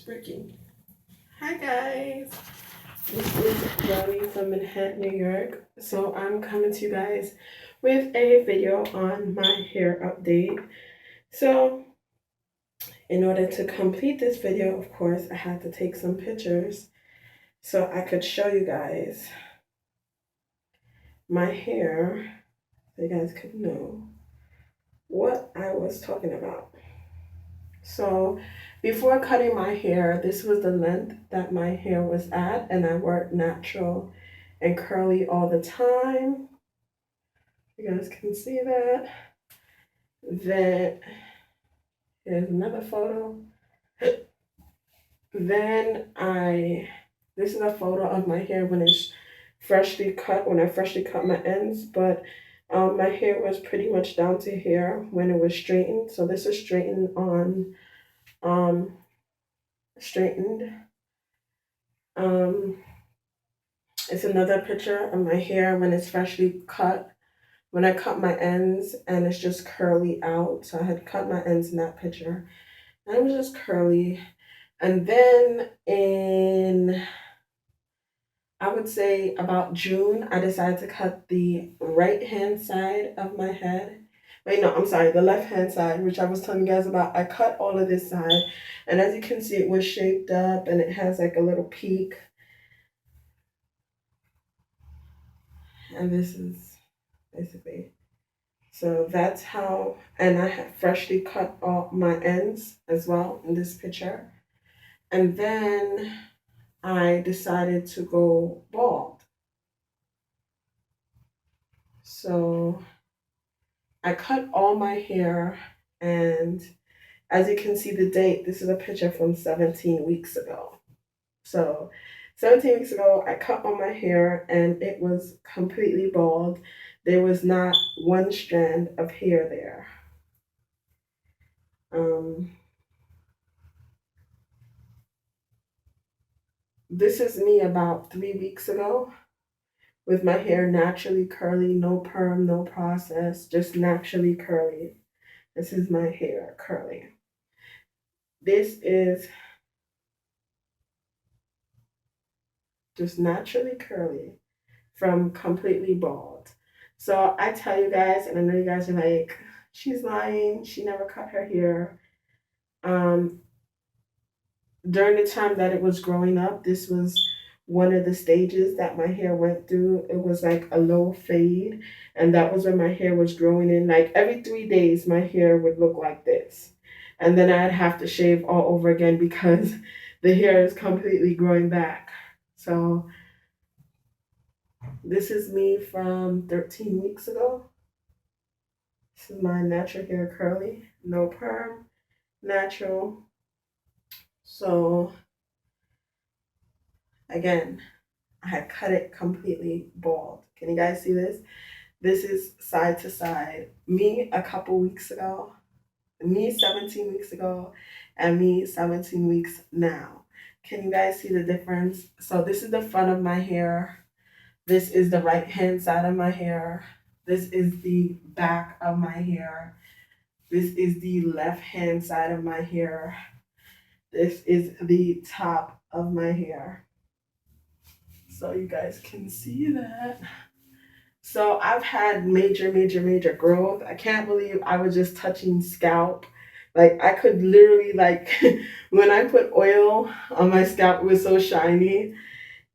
Working. Hi guys, this is Brownie from Manhattan, New York. So I'm coming to you guys with a video on my hair update. So in order to complete this video, of course, I had to take some pictures so I could show you guys my hair so you guys could know what I was talking about. So before cutting my hair, this was the length that my hair was at, and I worked natural and curly all the time. You guys can see that. Then here's another photo. This is a photo of my hair when it's freshly cut, when I freshly cut my ends, but my hair was pretty much down to here when it was straightened. So this is um, straightened. Um, it's another picture of my hair when it's freshly cut. When I cut my ends and it's just curly out. So I had cut my ends in that picture. And it was just curly. And then in, I would say about June, I decided to cut the right hand side of my head. Wait, no, I'm sorry, the left hand side, which I was telling you guys about. I cut all of this side. And as you can see, it was shaped up and it has like a little peak. And this is basically, so that's how, and I have freshly cut all my ends as well in this picture. And then I decided to go bald. So I cut all my hair, and as you can see the date, this is a picture from 17 weeks ago. So 17 weeks ago, I cut all my hair and it was completely bald. There was not one strand of hair there. This is me about 3 weeks ago with my hair naturally curly, no perm, no process, just naturally curly. This is my hair curly. This is just naturally curly from completely bald. So I tell you guys, and I know you guys are like, she's lying, she never cut her hair. During the time that it was growing up, this was one of the stages that my hair went through. It was like a low fade, and that was when my hair was growing in. Like every 3 days, my hair would look like this. And then I'd have to shave all over again because the hair is completely growing back. So this is me from 13 weeks ago. This is my natural hair curly, no perm, natural. So again, I had cut it completely bald. Can you guys see this? This is side to side. Me a couple weeks ago, me 17 weeks ago, and me 17 weeks now. Can you guys see the difference? So this is the front of my hair. This is the right hand side of my hair. This is the back of my hair. This is the left hand side of my hair. This is the top of my hair. So you guys can see that. So I've had major growth. I can't believe I was just touching scalp. Like I could literally like when I put oil on my scalp, it was so shiny.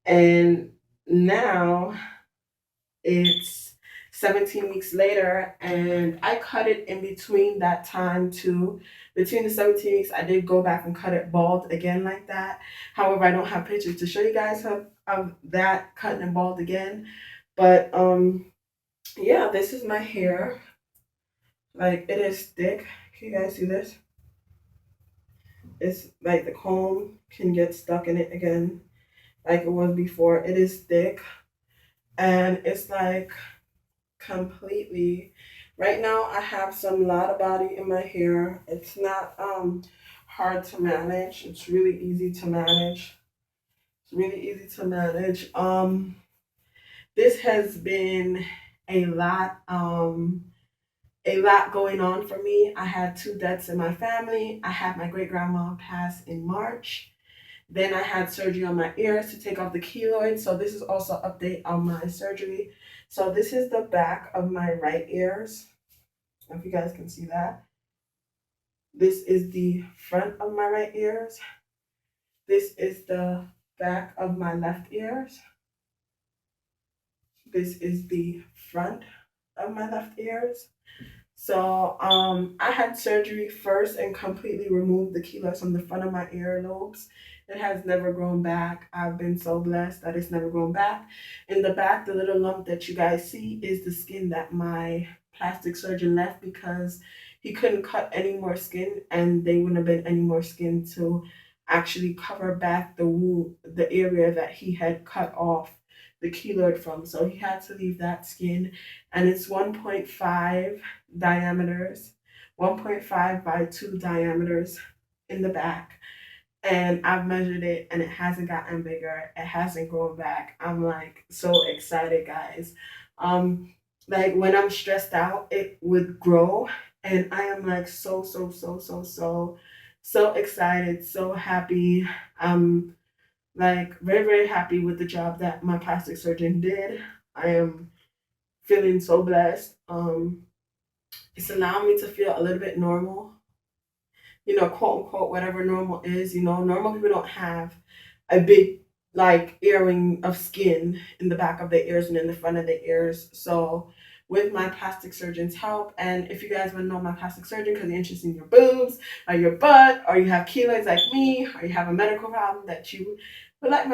And now it's 17 weeks later, and I cut it in between that time too. Between the 17 weeks, I did go back and cut it bald again like that. However, I don't have pictures to show you guys of that cutting and bald again. But yeah, this is my hair. Like it is thick. Can you guys see this? It's like the comb can get stuck in it again, like it was before. It is thick, and it's like completely. Right now, I have some lot of body in my hair. It's not hard to manage. It's really easy to manage. It's really easy to manage. This has been a lot. A lot going on for me. I had two deaths in my family. I had my great grandma pass in March. Then I had surgery on my ears to take off the keloid. So this is also an update on my surgery. So this is the back of my right ears. I don't know if you guys can see that. This is the front of my right ears. This is the back of my left ears. This is the front of my left ears. So I had surgery first and completely removed the keloids from the front of my earlobes. It has never grown back. I've been so blessed that it's never grown back. In the back, the little lump that you guys see is the skin that my plastic surgeon left because he couldn't cut any more skin and there wouldn't have been any more skin to actually cover back the wound, the area that he had cut off the keloid from. So he had to leave that skin, and it's 1.5 diameters, 1.5 by 2 diameters in the back. And I've measured it and it hasn't gotten bigger. It hasn't grown back. I'm like so excited, guys. Like when I'm stressed out, it would grow. And I am like so excited, so happy. Like very, very happy with the job that my plastic surgeon did. I am feeling so blessed. It's allowing me to feel a little bit normal, quote unquote, whatever normal is. Normal people don't have a big like earring of skin in the back of their ears and in the front of their ears. So with my plastic surgeon's help, and if you guys want to know my plastic surgeon because you're interested in your boobs or your butt, or you have keloids like me, or you have a medical problem that you would like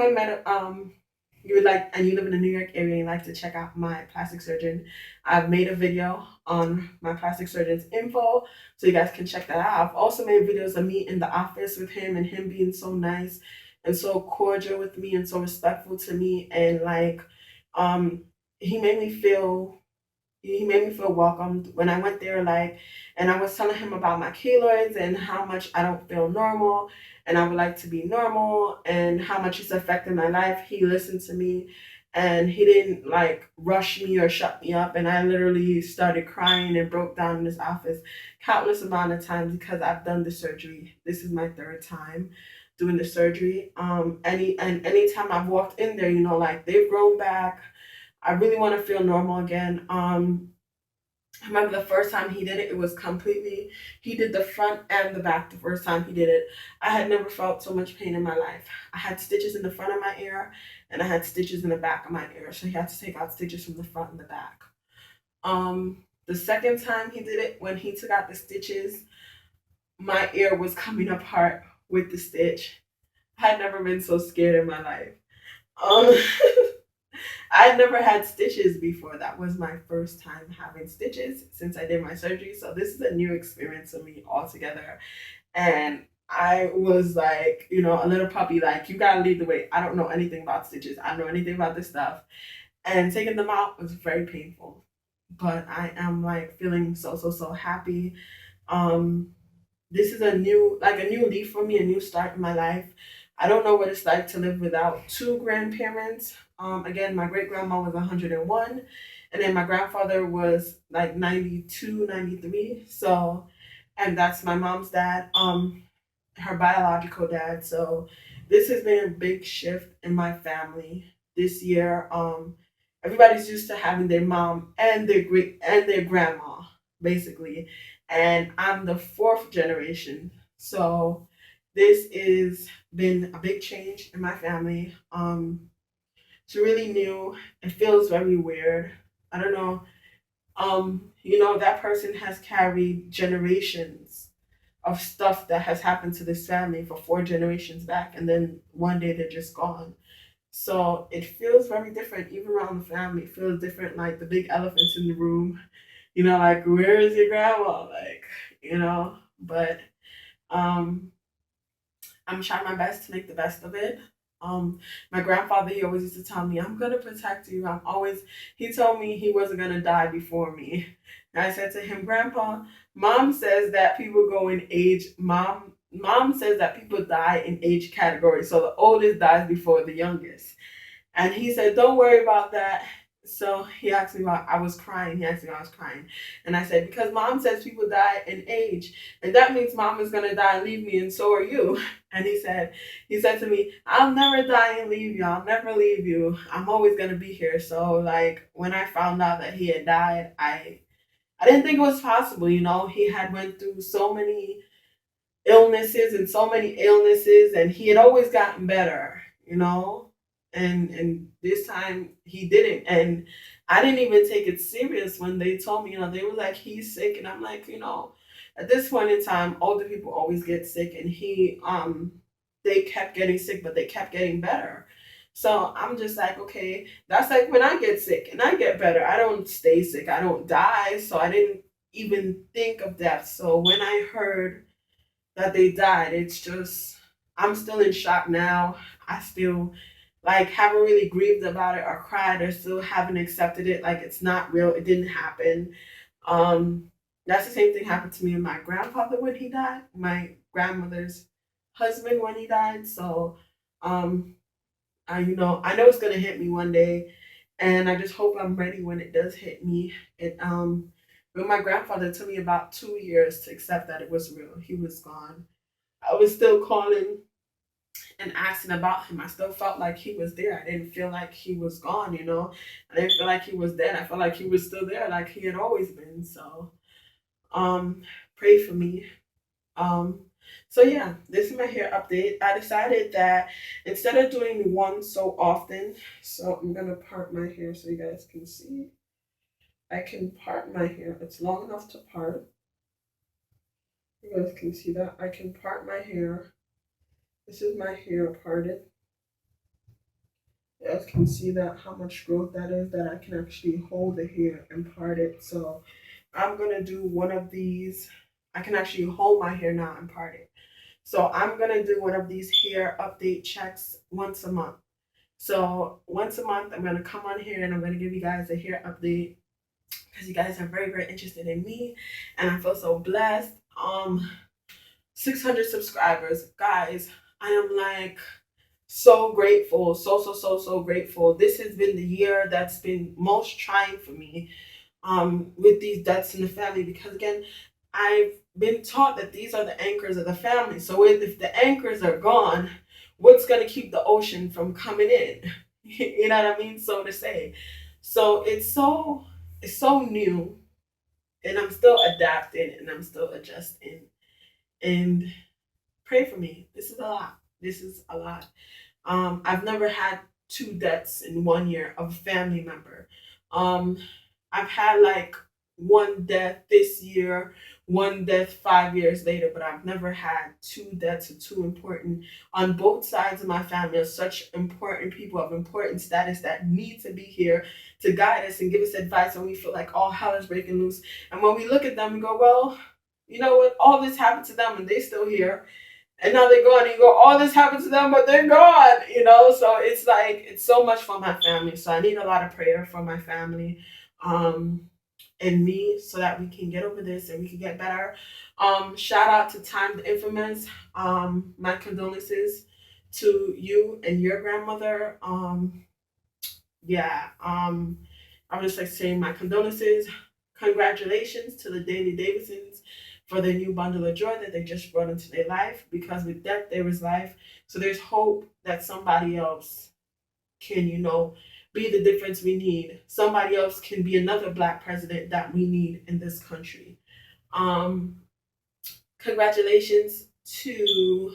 you would like, and you live in the New York area and you like to check out my plastic surgeon, I've made a video on my plastic surgeon's info, so you guys can check that out. I've also made videos of me in the office with him and him being so nice and so cordial with me and so respectful to me, and like um he made me feel welcomed when I went there, like, and I was telling him about my keloids and how much I don't feel normal and I would like to be normal and how much it's affecting my life. He listened to me and he didn't like rush me or shut me up, and I literally started crying and broke down in his office countless amount of times because I've done the surgery. This is my third time doing the surgery. Anytime I've walked in there, like they've grown back. I really want to feel normal again. I remember the first time he did it, it was completely, he did the front and the back the first time he did it. I had never felt so much pain in my life. I had stitches in the front of my ear and I had stitches in the back of my ear. So he had to take out stitches from the front and the back. The second time he did it, when he took out the stitches, my ear was coming apart with the stitch. I had never been so scared in my life. Um, I'd never had stitches before. That was my first time having stitches since I did my surgery. So this is a new experience for me altogether. And I was like, a little puppy, like, you gotta lead the way. I don't know anything about stitches. I don't know anything about this stuff. And taking them out was very painful. But I am like feeling so happy. Um, this is a new leaf for me, a new start in my life. I don't know what it's like to live without two grandparents. Again, my great grandma was 101, and then my grandfather was like 92, 93. So, and that's my mom's dad, her biological dad. So, this has been a big shift in my family this year. Everybody's used to having their mom and their grandma basically, and I'm the fourth generation. So this is been a big change in my family. It's really new. It feels very weird. I don't know. That person has carried generations of stuff that has happened to this family for four generations back, and then one day they're just gone. So it feels very different, even around the family. It feels different, like the big elephants in the room. Like, where is your grandma? Like, but um, I'm trying my best to make the best of it. My grandfather, he always used to tell me, I'm gonna protect you. He told me he wasn't gonna die before me. And I said to him, Grandpa, mom says that people go in age, mom says that people die in age category. So the oldest dies before the youngest. And he said, don't worry about that. So he asked me why I was crying. He asked me why I was crying. And I said, because mom says people die in age. And that means mom is going to die and leave me, and so are you. And he said to me, I'll never die and leave you. I'll never leave you. I'm always going to be here. So, like, when I found out that he had died, I didn't think it was possible. You know, he had went through so many illnesses and so many illnesses, and he had always gotten better, you know. And this time he didn't, and I didn't even take it serious when they told me, you know, they were like, he's sick. And I'm like, you know, at this point in time, older people always get sick, and they kept getting sick, but they kept getting better. So I'm just like, okay, that's like when I get sick and I get better, I don't stay sick, I don't die. So I didn't even think of death. So when I heard that they died, it's just, I'm still in shock now. I still like haven't really grieved about it or cried, or still haven't accepted it. Like, it's not real. It didn't happen. Um, that's the same thing happened to me and my grandfather when he died. My grandmother's husband when he died. So, um, I know it's gonna hit me one day, and I just hope I'm ready when it does hit me. When my grandfather, took me about 2 years to accept that it was real. He was gone. I was still calling and asking about him. I still felt like he was there. I didn't feel like he was gone, you know. I didn't feel like he was dead. I felt like he was still there, like he had always been. So, um, pray for me. Um, so yeah, this is my hair update. I decided that instead of doing one so often, so I'm gonna part my hair so you guys can see. I can part my hair. It's long enough to part. You guys can see that. I can part my hair. This is my hair parted. You guys can see that, how much growth that is, that I can actually hold the hair and part it. So I'm gonna do one of these. I can actually hold my hair now and part it. So I'm gonna do one of these hair update checks once a month. So once a month, I'm gonna come on here and I'm gonna give you guys a hair update because you guys are very, very interested in me, and I feel so blessed. 600 subscribers, guys. I am like so grateful, so grateful. This has been the year that's been most trying for me, with these deaths in the family, because again, I've been taught that these are the anchors of the family. So if the anchors are gone, what's going to keep the ocean from coming in? You know what I mean? So to say. So it's so new, and I'm still adapting and I'm still adjusting. And pray for me. This is a lot. This is a lot. I've never had two deaths in 1 year of a family member. Um, I've had like one death this year, one death 5 years later, but I've never had two deaths of two important, on both sides of my family, of such important people of important status that need to be here to guide us and give us advice when we feel like all hell is breaking loose. And when we look at them, we go, well, you know what? All this happened to them and they still here, and now they're gone. And you go, all this happened to them, but they're gone. You know, so it's like, it's so much for my family. So I need a lot of prayer for my family, um, and me, so that we can get over this and we can get better. Shout out to Time the Infamous. My condolences to you and your grandmother. Yeah. I would just like saying my condolences. Congratulations to the Daily Davidsons for their new bundle of joy that they just brought into their life. Because with death there is life. So there's hope that somebody else can, be the difference we need. Somebody else can be another black president that we need in this country. Um, Congratulations to,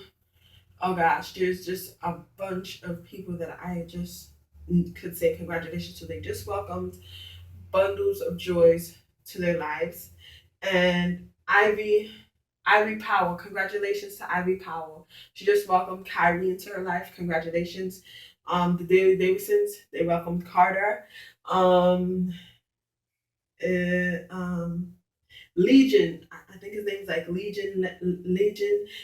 oh gosh, there's just a bunch of people that I just could say congratulations to. They just welcomed bundles of joys to their lives. And Ivy Powell, congratulations to Ivy Powell. She just welcomed Kyrie into her life. Congratulations. The Daily Davidsons, they welcomed Carter. Um, Legion, I think his name's like Legion,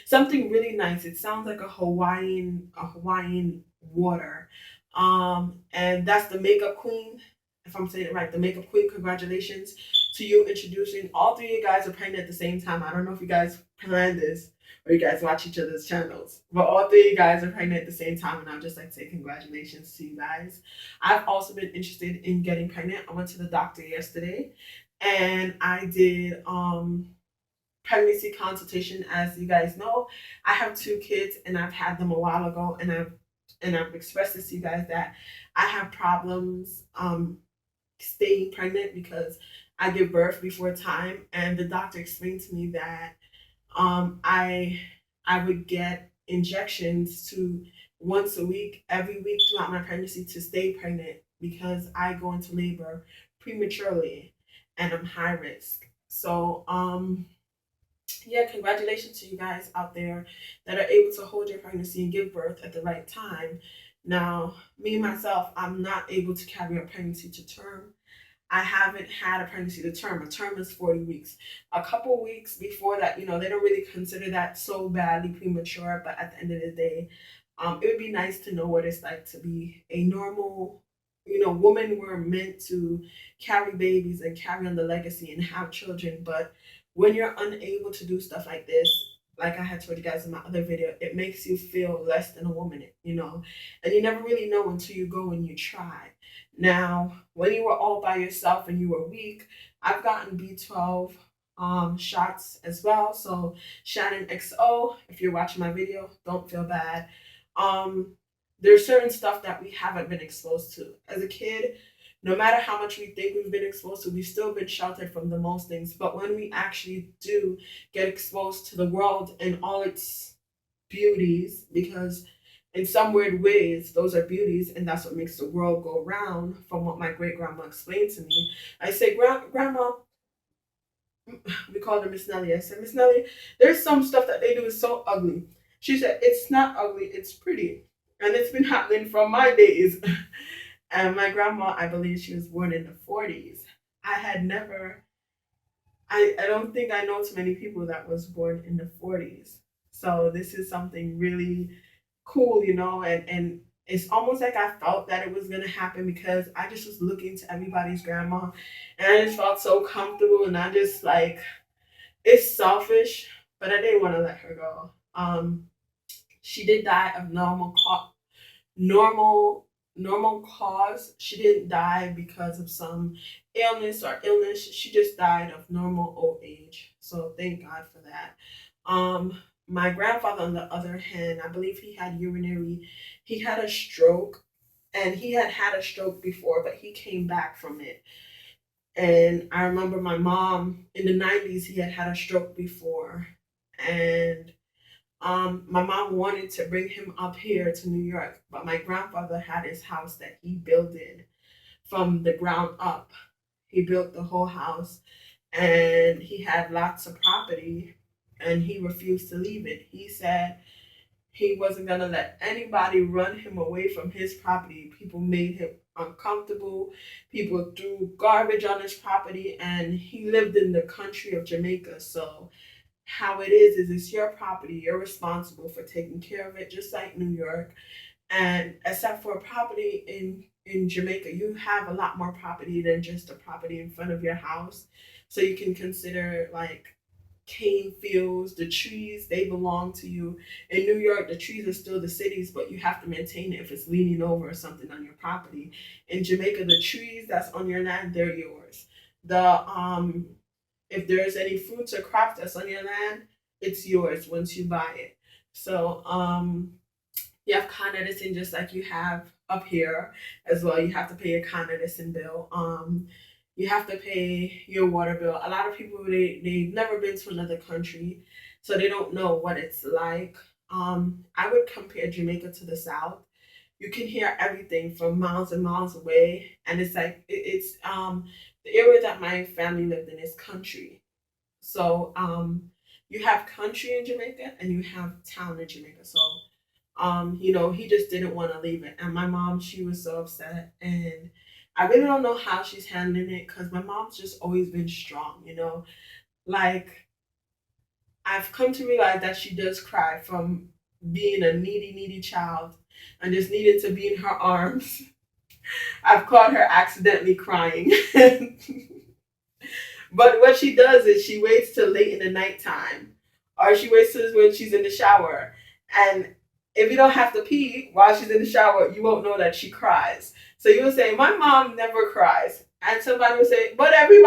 something really nice. It sounds like a Hawaiian water. And that's the makeup queen. if I'm saying it right, the makeup queen, congratulations to you introducing all three of you guys are pregnant at the same time. I don't know if you guys planned this or you guys watch each other's channels, but all three of you guys are pregnant at the same time, and I'd just like to say congratulations to you guys. I've also been interested in getting pregnant. I went to the doctor yesterday and I did pregnancy consultation. As you guys know, I have two kids and I've had them a while ago, and I've expressed this to you guys that I have problems staying pregnant because I give birth before time, and the doctor explained to me that I would get injections to once a week, every week throughout my pregnancy to stay pregnant because I go into labor prematurely and I'm high risk. So yeah, congratulations to you guys out there that are able to hold your pregnancy and give birth at the right time. Now, me myself, I'm not able to carry a pregnancy to term. I haven't had a pregnancy to term. A term is 40 weeks. A couple weeks before that, they don't really consider that so badly premature, but at the end of the day, it would be nice to know what it's like to be a normal, woman. We're meant to carry babies and carry on the legacy and have children, but when you're unable to do stuff like this, like I had told you guys in my other video, it makes you feel less than a woman, and you never really know until you go and you try. Now, when you were all by yourself and you were weak, I've gotten B12 shots as well. So Shannon XO, if you're watching my video, don't feel bad. Um, there's certain stuff that we haven't been exposed to. As a kid, no matter how much we think we've been exposed to, we've still been sheltered from the most things. But when we actually do get exposed to the world and all its beauties, because in some weird ways, those are beauties, and that's what makes the world go round, from what my great grandma explained to me. I say, Grandma, we called her Miss Nellie. I said, Miss Nellie, there's some stuff that they do is so ugly. She said, it's not ugly, it's pretty. And it's been happening from my days. And my grandma, I believe she was born in the 40s. I had never, I don't think I know too many people that was born in the 40s. So this is something really cool, and it's almost like I felt that it was gonna happen because I just was looking to everybody's grandma and I just felt so comfortable, and I just like, it's selfish, but I didn't want to let her go. She did die of normal normal cause. She didn't die because of some illness. She just died of normal old age. So thank God for that. My grandfather, on the other hand, I believe he had a stroke, and he had had a stroke before, but he came back from it. And I remember my mom in the 90s, he had had a stroke before. And my mom wanted to bring him up here to New York, but my grandfather had his house that he built from the ground up. He built the whole house, and he had lots of property, and he refused to leave it. He said he wasn't going to let anybody run him away from his property. People made him uncomfortable. People threw garbage on his property, and he lived in the country of Jamaica. So how it is it's your property. You're responsible for taking care of it, just like New York. And except for property in Jamaica, you have a lot more property than just the property in front of your house. So you can consider like cane fields, the trees, they belong to you. In New York, the trees are still the city's, but you have to maintain it if it's leaning over or something on your property. In Jamaica, the trees that's on your land, they're yours. The if there's any fruits or crops that's on your land, it's yours once you buy it. So you have Con Edison just like you have up here as well. You have to pay a Con Edison bill. You have to pay your water bill. A lot of people, they've never been to another country, so they don't know what it's like. I would compare Jamaica to the South. You can hear everything from miles and miles away, and it's like it's the area that my family lived in is country. So you have country in Jamaica and you have town in Jamaica. So he just didn't want to leave it. And my mom, she was so upset. And I really don't know how she's handling it because my mom's just always been strong. Like, I've come to realize that she does cry from being a needy child and just needed to be in her arms. I've caught her accidentally crying. But what she does is she waits till late in the nighttime, or she waits till when she's in the shower. And if you don't have to pee while she's in the shower, you won't know that she cries. So you will say, "My mom never cries," and somebody will say, "But everybody."